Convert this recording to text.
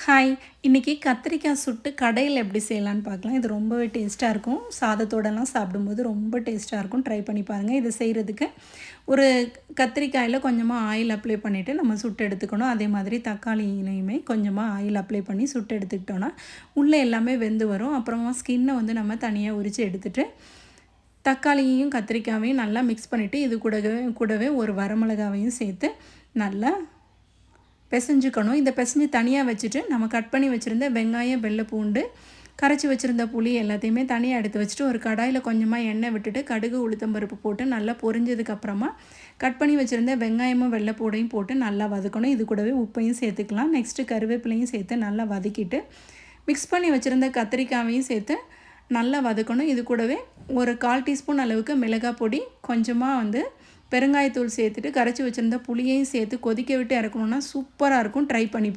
Hi! இன்றைக்கி கத்திரிக்காய் சுட்டு கடையில் எப்படி செய்யலான்னு பார்க்கலாம். இது ரொம்பவே டேஸ்ட்டாக இருக்கும். சாதத்தோடலாம் சாப்பிடும்போது ரொம்ப டேஸ்ட்டாக இருக்கும். ட்ரை பண்ணி பாருங்கள். இது செய்கிறதுக்கு ஒரு கத்திரிக்காயில் கொஞ்சமாக ஆயில் அப்ளை பண்ணிவிட்டு நம்ம சுட்டு எடுத்துக்கணும். அதே மாதிரி தக்காளியிலையுமே கொஞ்சமாக ஆயில் அப்ளை பண்ணி சுட்டு எடுத்துக்கிட்டோன்னா உள்ளே எல்லாமே வெந்து வரும். அப்புறமா ஸ்கின்னை வந்து நம்ம தனியாக உரித்து எடுத்துகிட்டு தக்காளியையும் கத்திரிக்காயையும் நல்லா மிக்ஸ் பண்ணிவிட்டு இது கூடவே ஒரு வரமிளகாவையும் சேர்த்து நல்லா பிசைஞ்சுக்கணும். இந்த பிசைஞ்சு தனியாக வச்சுட்டு நம்ம கட் பண்ணி வச்சுருந்த வெங்காயம், வெள்ளை பூண்டு, கரைச்சி வச்சுருந்த புளி எல்லாத்தையுமே தனியாக எடுத்து வச்சுட்டு ஒரு கடாயில் கொஞ்சமாக எண்ணெய் விட்டுட்டு கடுகு, உளுத்தம்பருப்பு போட்டு நல்லா பொரிஞ்சதுக்கப்புறமா கட் பண்ணி வச்சுருந்த வெங்காயமும் வெள்ளை பூண்டையும் போட்டு நல்லா வதக்கணும். இது கூடவே உப்பையும் சேர்த்துக்கலாம். நெக்ஸ்ட்டு கருவேப்பிலையும் சேர்த்து நல்லா வதக்கிட்டு மிக்ஸ் பண்ணி வச்சுருந்த கத்திரிக்காயையும் சேர்த்து நல்லா வதக்கணும். இது கூடவே ஒரு 1/4 டீஸ்பூன் அளவுக்கு மிளகாய் பொடி, கொஞ்சமாக வந்து பெருங்காயத்தூள் சேர்த்துட்டு கரைச்சி வச்சுருந்த புளியையும் சேர்த்து கொதிக்க விட்டு இறக்கணுன்னா சூப்பராக இருக்கும். ட்ரை பண்ணி